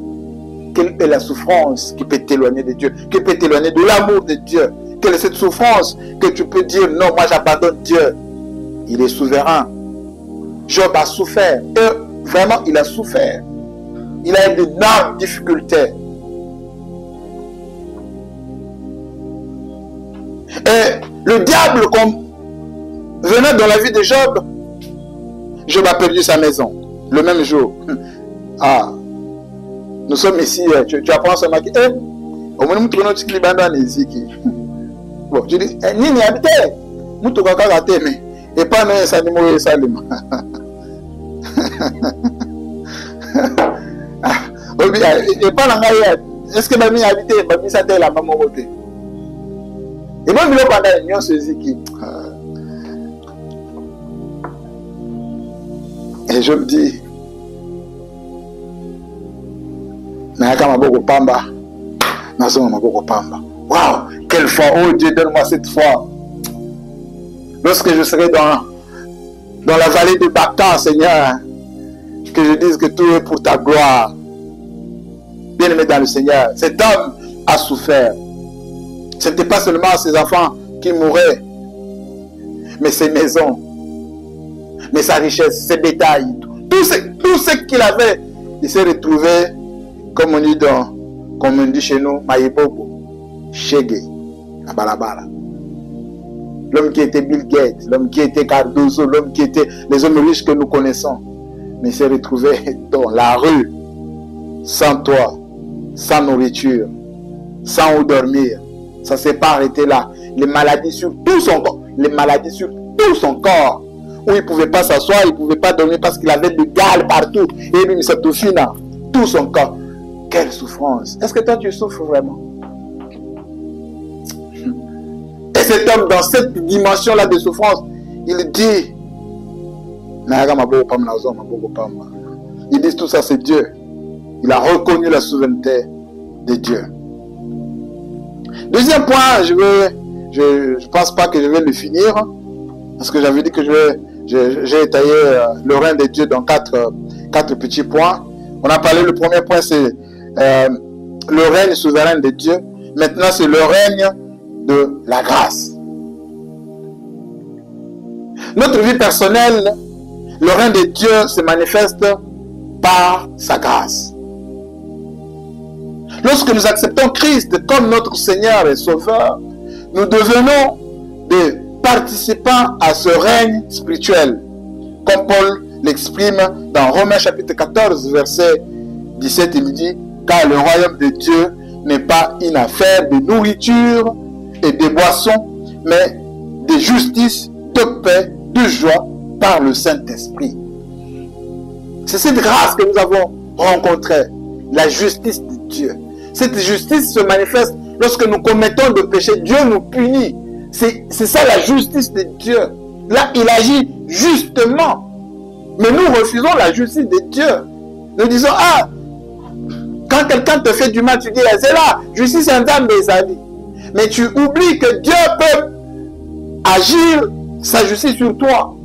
quelle est la souffrance qui peut t'éloigner de Dieu, qui peut t'éloigner de l'amour de Dieu? Quelle est cette souffrance que tu peux dire, non, moi j'abandonne Dieu? Il est souverain. Job a souffert. Et vraiment, il a souffert. Il a eu d'énormes difficultés. Et le diable, comme venant dans la vie de Job, Job a perdu sa maison le même jour. Ah, nous sommes ici, tu apprends ce matin. Au moins, nous trouvons notre climat ici. Bon, je dis, ni n'y habite. Nous trouvons qu'à rater, mais et pas même ça ni mourir ça. Et pas la est-ce que mamie habite, mamie ça la maman côté. Et moi, je me pendant l'union saisie qui. Et je me dis, waouh, quelle foi, oh Dieu, donne-moi cette foi. Lorsque je serai dans la vallée de Bacta, Seigneur, que je dise que tout est pour ta gloire. Bien-aimé dans le Seigneur, cet homme a souffert. Ce n'était pas seulement ses enfants qui mouraient, mais ses maisons, mais sa richesse, ses bétails, tout ce qu'il avait, il s'est retrouvé, comme on dit chez nous, Maïbobo, Chege, à Balabala. L'homme qui était Bill Gates, l'homme qui était Cardozo, l'homme qui était les hommes riches que nous connaissons, mais il s'est retrouvé dans la rue, sans toit, sans nourriture, sans où dormir. Ça ne s'est pas arrêté là. Les maladies sur tout son corps, où il ne pouvait pas s'asseoir, il ne pouvait pas dormir parce qu'il avait du gale partout. Et lui, c'est tout fina, tout son corps. Quelle souffrance. Est-ce que toi, tu souffres vraiment? Et cet homme, dans cette dimension-là de souffrance, il dit, il dit tout ça, c'est Dieu. Il a reconnu la souveraineté de Dieu. Deuxième point, je pense pas que je vais le finir, parce que j'avais dit que j'ai étayé le règne de Dieu dans quatre petits points. On a parlé, le premier point, c'est le règne souverain de Dieu. Maintenant, c'est le règne de la grâce. Notre vie personnelle, le règne de Dieu se manifeste par sa grâce. Lorsque nous acceptons Christ comme notre Seigneur et Sauveur, nous devenons des participants à ce règne spirituel, comme Paul l'exprime dans Romains chapitre 14, verset 17, il dit, car le royaume de Dieu n'est pas une affaire de nourriture et de boissons, mais de justice, de paix, de joie par le Saint-Esprit. C'est cette grâce que nous avons rencontrée, la justice de Dieu. Cette justice se manifeste lorsque nous commettons des péchés. Dieu nous punit. C'est ça la justice de Dieu. Là, il agit justement. Mais nous refusons la justice de Dieu. Nous disons, ah, quand quelqu'un te fait du mal, tu dis, c'est là, justice est un dame des amis. Mais tu oublies que Dieu peut agir sa justice sur toi.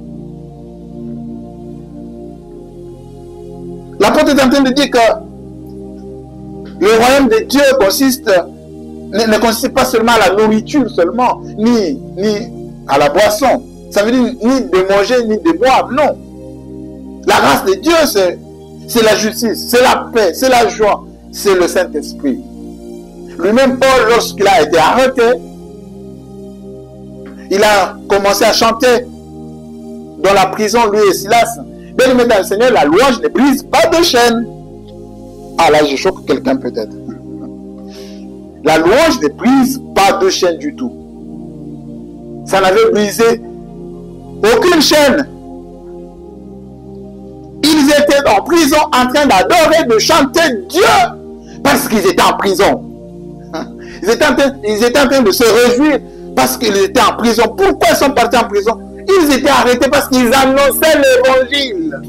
L'apôtre est en train de dire que le royaume de Dieu ne consiste pas seulement à la nourriture seulement, ni à la boisson. Ça veut dire ni de manger, ni de boire, non. La grâce de Dieu, c'est la justice, c'est la paix, c'est la joie, c'est le Saint-Esprit. Lui-même, Paul, lorsqu'il a été arrêté, il a commencé à chanter dans la prison, lui et Silas. Bien-aimé dans le Seigneur, la louange ne brise pas de chaîne. Ah là, je choque quelqu'un peut-être. La louange ne brise pas de chaîne du tout. Ça n'avait brisé aucune chaîne. Ils étaient en prison en train d'adorer, de chanter Dieu parce qu'ils étaient en prison. Ils étaient en train de se réjouir parce qu'ils étaient en prison. Pourquoi ils sont partis en prison? Ils étaient arrêtés parce qu'ils annonçaient l'évangile.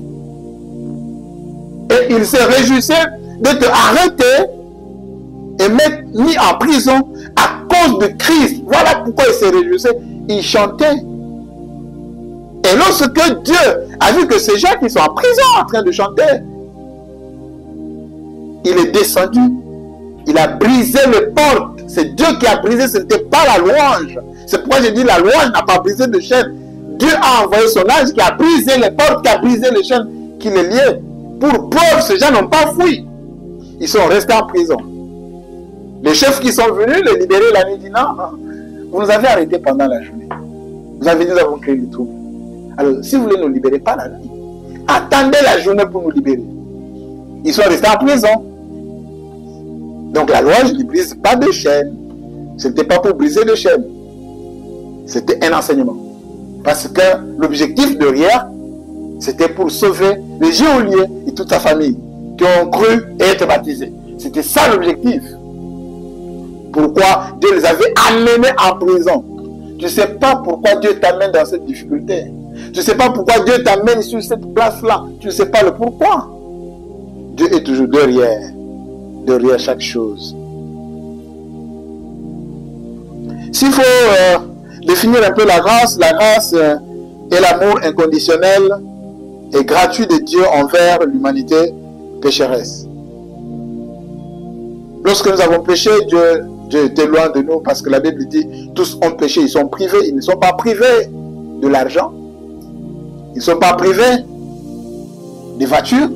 Et ils se réjouissaient d'être arrêtés et mis en prison à cause de Christ. Voilà pourquoi ils se réjouissaient. Ils chantaient. Et lorsque Dieu a vu que ces gens qui sont en prison en train de chanter, il est descendu. Il a brisé les portes. C'est Dieu qui a brisé, ce n'était pas la louange. C'est pourquoi j'ai dit la louange n'a pas brisé de chaîne. Dieu a envoyé son ange qui a brisé les portes, qui a brisé les chaînes qui les liaient. Pour preuve, ces gens n'ont pas fui. Ils sont restés en prison. Les chefs qui sont venus les libérer la nuit disent non, vous nous avez arrêtés pendant la journée. Vous avez dit nous avons créé le trouble. Alors, si vous voulez nous libérer, pas la nuit. Attendez la journée pour nous libérer. Ils sont restés en prison. Donc la louange ne brise pas de chaîne. Ce n'était pas pour briser de chaîne. C'était un enseignement. Parce que l'objectif derrière, c'était pour sauver le geôlier et toute sa famille qui ont cru et être baptisés. C'était ça l'objectif. Pourquoi Dieu les avait amenés en prison. Tu ne sais pas pourquoi Dieu t'amène dans cette difficulté. Tu ne sais pas pourquoi Dieu t'amène sur cette place-là. Tu ne sais pas le pourquoi. Dieu est toujours derrière chaque chose. S'il faut définir un peu la grâce est l'amour inconditionnel et gratuit de Dieu envers l'humanité pécheresse. Lorsque nous avons péché, Dieu était loin de nous parce que la Bible dit tous ont péché, ils sont privés, ils ne sont pas privés de l'argent. Ils ne sont pas privés des voitures.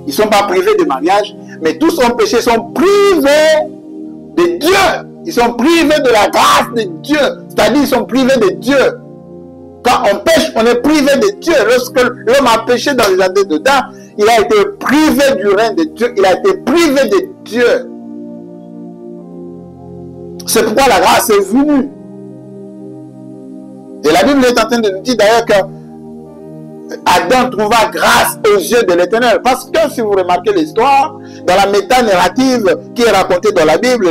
Ils ne sont pas privés de mariage. Mais tous ont péché, sont privés de Dieu. Ils sont privés de la grâce de Dieu. C'est-à-dire, ils sont privés de Dieu. Quand on pêche, on est privé de Dieu. Lorsque l'homme a péché dans les années dedans, il a été privé du règne de Dieu. Il a été privé de Dieu. C'est pourquoi la grâce est venue. Et la Bible est en train de nous dire d'ailleurs que Adam trouva grâce aux yeux de l'Éternel. Parce que si vous remarquez l'histoire, dans la méta-narrative qui est racontée dans la Bible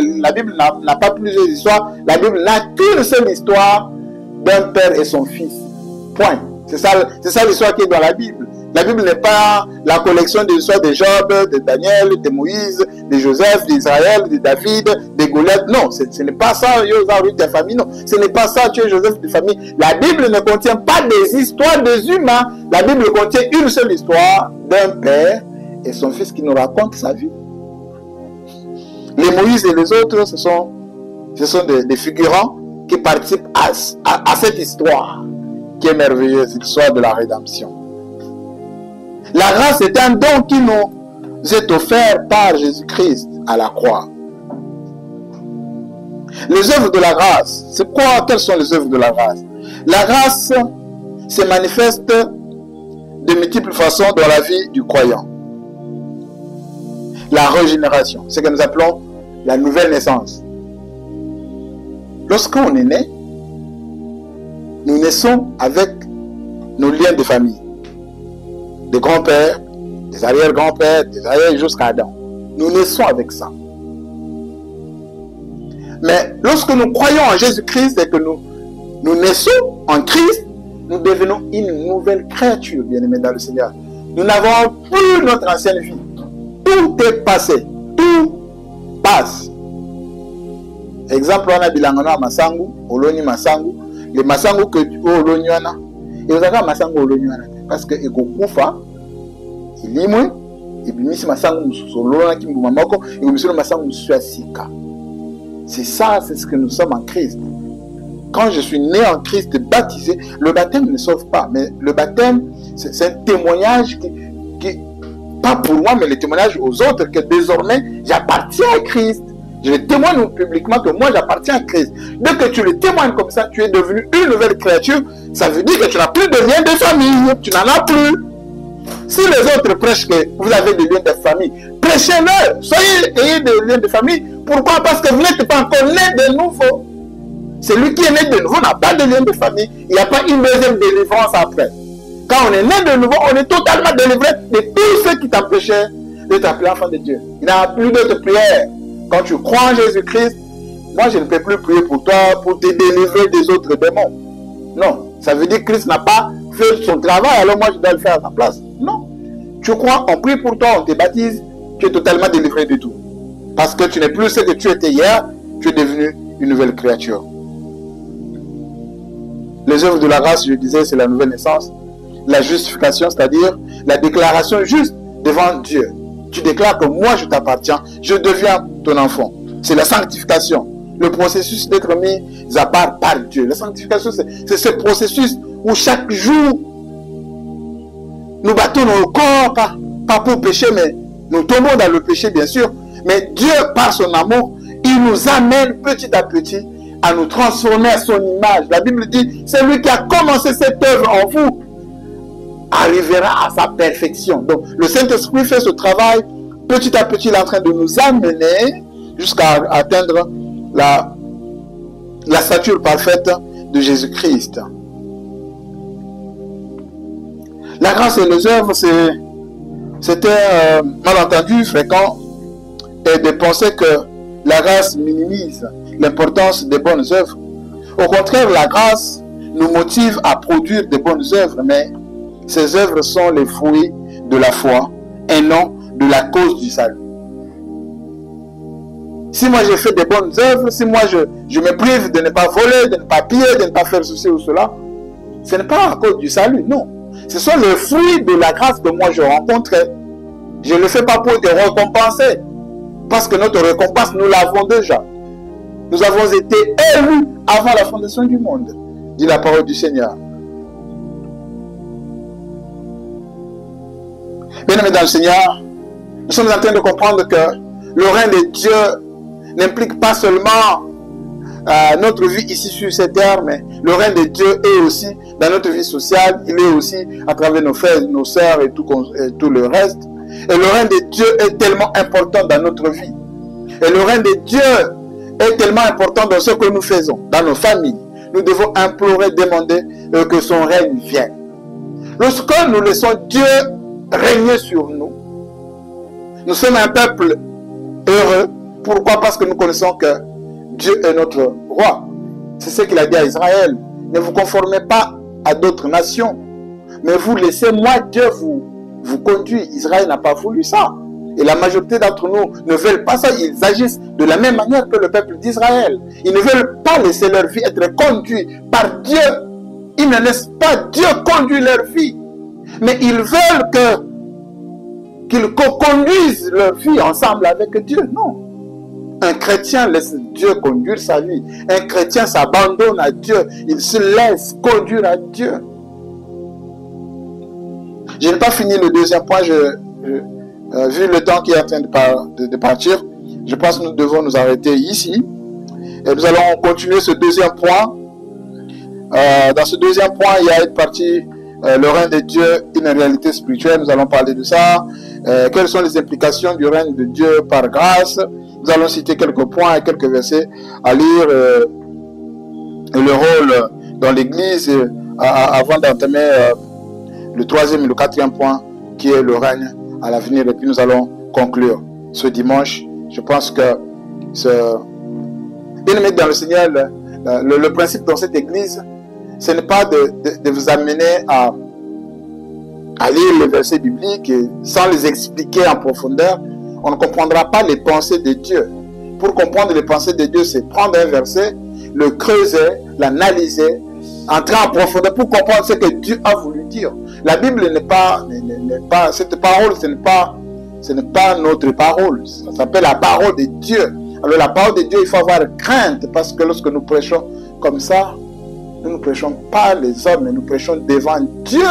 n'a pas plusieurs histoires. La Bible n'a qu'une seule histoire d'un père et son fils. Point. C'est ça l'histoire qui est dans la Bible. La Bible n'est pas la collection des histoires de Job, de Daniel, de Moïse, de Joseph, d'Israël, de David, de Goliath. Non, ce n'est pas ça, Ruth de famille. Non, ce n'est pas ça, tu es Joseph de famille. La Bible ne contient pas des histoires des humains. La Bible contient une seule histoire d'un père et son fils qui nous raconte sa vie. Les Moïse et les autres, ce sont des figurants qui participent à cette histoire qui est merveilleuse, l'histoire de la rédemption. La grâce est un don qui nous est offert par Jésus-Christ à la croix. Les œuvres de la grâce, c'est quoi? Quelles sont les œuvres de la grâce? La grâce se manifeste de multiples façons dans la vie du croyant. La régénération, ce que nous appelons la nouvelle naissance. Lorsqu'on est né, nous naissons avec nos liens de famille. Des grands-pères, des arrière-grands-pères, des arrière jusqu'à Adam. Nous naissons avec ça. Mais lorsque nous croyons en Jésus-Christ et que nous naissons en Christ, nous devenons une nouvelle créature, bien-aimés dans le Seigneur. Nous n'avons plus notre ancienne vie. Tout est passé. Tout passe. Exemple, on a bilangana masangu, oloni masangu. Les masangu que tu as oloni wana. Et vous avez masangu oloni wana. Parce que ekokufa, ilimwe, et puis misi masangu musolona ki mbumamoko, et puis misolo masangu musuasika. C'est ça, c'est ce que nous sommes en Christ. Quand je suis né en Christ, baptisé, le baptême ne sauve pas, mais le baptême, c'est un témoignage qui, pas pour moi, mais le témoignage aux autres, que désormais, j'appartiens à Christ. Je témoigne publiquement que moi, j'appartiens à Christ. Dès que tu le témoignes comme ça, tu es devenu une nouvelle créature. Ça veut dire que tu n'as plus de lien de famille. Tu n'en as plus. Si les autres prêchent que vous avez des liens de famille, prêchez-le. Ayez des liens de famille. Pourquoi? Parce que vous n'êtes pas encore né de nouveau. Celui qui est né de nouveau n'a pas de lien de famille. Il n'y a pas une deuxième délivrance après. Quand on est né de nouveau, on est totalement délivré de tout ce qui t'empêchait de t'appeler enfant de Dieu. Il n'y a plus d'autres prières. Quand tu crois en Jésus-Christ, moi je ne peux plus prier pour toi, pour te délivrer des autres démons. Non, ça veut dire que Christ n'a pas fait son travail, alors moi je dois le faire à ta place. Non. Tu crois, on prie pour toi, on te baptise, tu es totalement délivré de tout. Parce que tu n'es plus ce que tu étais hier, tu es devenu une nouvelle créature. Les œuvres de la grâce, je disais, c'est la nouvelle naissance. La justification, c'est-à-dire la déclaration juste devant Dieu. Tu déclares que moi je t'appartiens, je deviens ton enfant. C'est la sanctification. Le processus d'être mis à part par Dieu. La sanctification, c'est ce processus où chaque jour, nous battons nos corps, pas pour pécher, mais nous tombons dans le péché, bien sûr. Mais Dieu, par son amour, il nous amène petit à petit à nous transformer à son image. La Bible dit, c'est lui qui a commencé cette œuvre en vous, arrivera à sa perfection. Donc, le Saint-Esprit fait ce travail. Petit à petit, il est en train de nous amener jusqu'à atteindre la stature parfaite de Jésus-Christ. La grâce et les œuvres, c'était un malentendu fréquent et de penser que la grâce minimise l'importance des bonnes œuvres. Au contraire, la grâce nous motive à produire des bonnes œuvres, mais ces œuvres sont les fruits de la foi et non de la cause du salut. Si moi j'ai fait des bonnes œuvres, si moi je me prive de ne pas voler, de ne pas piller, de ne pas faire ceci ou cela, ce n'est pas à cause du salut, non. Ce sont les fruits de la grâce que moi je rencontrais. Je ne le fais pas pour te récompenser, parce que notre récompense, nous l'avons déjà. Nous avons été élus avant la fondation du monde, dit la parole du Seigneur. Bien-aimés dans le Seigneur, nous sommes en train de comprendre que le règne de Dieu n'implique pas seulement notre vie ici sur cette terre, mais le règne de Dieu est aussi dans notre vie sociale, il est aussi à travers nos frères, nos sœurs et tout le reste. Et le règne de Dieu est tellement important dans notre vie. Et le règne de Dieu est tellement important dans ce que nous faisons, dans nos familles. Nous devons implorer, demander que son règne vienne. Lorsque nous laissons Dieu régner sur nous, nous sommes un peuple heureux. Pourquoi? Parce que nous connaissons que Dieu est notre roi. C'est ce qu'il a dit à Israël. Ne vous conformez pas à d'autres nations, mais vous laissez moi Dieu vous conduire. Israël n'a pas voulu ça. Et la majorité d'entre nous ne veulent pas ça. Ils agissent de la même manière que le peuple d'Israël. Ils ne veulent pas laisser leur vie être conduite par Dieu. Ils ne laissent pas Dieu conduire leur vie. Mais ils veulent qu'ils conduisent leur vie ensemble avec Dieu. Non. Un chrétien laisse Dieu conduire sa vie. Un chrétien s'abandonne à Dieu. Il se laisse conduire à Dieu. Je n'ai pas fini le deuxième point. Vu le temps qui est en train de partir, je pense que nous devons nous arrêter ici. Et nous allons continuer ce deuxième point. Dans ce deuxième point, il y a une partie, le règne de Dieu, une réalité spirituelle. Nous allons parler de ça. Quelles sont les implications du règne de Dieu par grâce? Nous allons citer quelques points et quelques versets à lire. Le rôle dans l'Église avant d'entamer le troisième et le quatrième point qui est le règne à l'avenir. Et puis nous allons conclure ce dimanche. Je pense que bien-aimés dans le Seigneur, le principe dans cette Église, ce n'est pas de vous amener à lire les versets bibliques et sans les expliquer en profondeur. On ne comprendra pas les pensées de Dieu. Pour comprendre les pensées de Dieu, c'est prendre un verset, le creuser, l'analyser, entrer en profondeur pour comprendre ce que Dieu a voulu dire. La Bible n'est pas cette parole, ce n'est pas notre parole. Ça s'appelle la parole de Dieu. Alors la parole de Dieu, il faut avoir crainte parce que lorsque nous prêchons comme ça, nous ne prêchons pas les hommes, mais nous prêchons devant Dieu,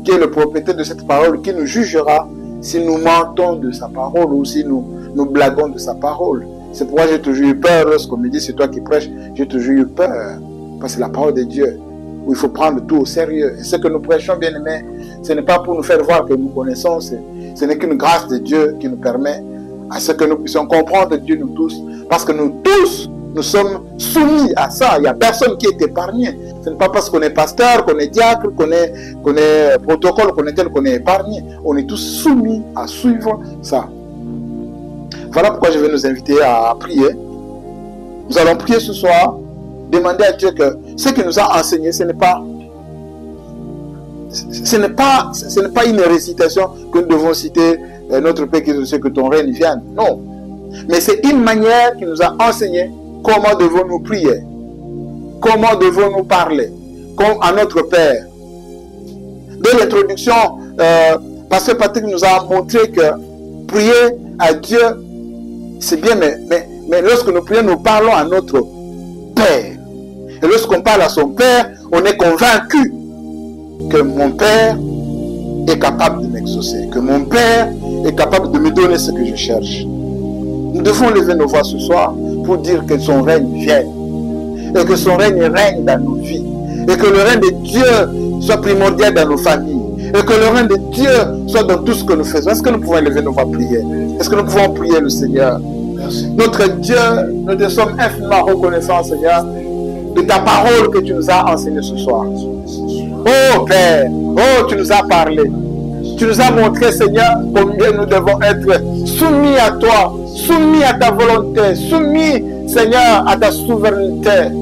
qui est le propriétaire de cette parole, qui nous jugera si nous mentons de sa parole ou si nous blaguons de sa parole. C'est pourquoi j'ai toujours eu peur lorsqu'on me dit c'est toi qui prêches. J'ai toujours eu peur parce que c'est la parole de Dieu où il faut prendre tout au sérieux. Et ce que nous prêchons, bien aimés, ce n'est pas pour nous faire voir que nous connaissons, ce n'est qu'une grâce de Dieu qui nous permet à ce que nous puissions comprendre Dieu nous tous, parce que nous tous nous sommes soumis à ça. Il n'y a personne qui est épargné. Ce n'est pas parce qu'on est pasteur, qu'on est diacre, qu'on est protocole, qu'on est tel, qu'on est épargné. On est tous soumis à suivre ça. Voilà pourquoi je vais nous inviter à prier. Nous allons prier ce soir, demander à Dieu que ce qu'il nous a enseigné, ce n'est pas une récitation que nous devons citer notre Père qui est aux cieux, que ton règne vienne. Non. Mais c'est une manière qui nous a enseigné comment devons-nous prier, comment devons-nous parler, comme à notre Père. Dès l'introduction, Pasteur Patrick nous a montré que prier à Dieu, c'est bien, mais lorsque nous prions, nous parlons à notre Père. Et lorsqu'on parle à son Père, on est convaincu que mon Père est capable de m'exaucer, que mon Père est capable de me donner ce que je cherche. Nous devons lever nos voix ce soir pour dire que son règne vienne et que son règne règne dans nos vies et que le règne de Dieu soit primordial dans nos familles et que le règne de Dieu soit dans tout ce que nous faisons. Est-ce que nous pouvons lever nos voix prier? Est-ce que nous pouvons prier le Seigneur? Merci. Notre Dieu, nous te sommes infiniment reconnaissants, Seigneur, de ta parole que tu nous as enseignée ce soir. Oh Père, oh tu nous as parlé. Tu nous as montré, Seigneur, combien nous devons être soumis à toi, soumis à ta volonté, soumis, Seigneur, à ta souveraineté.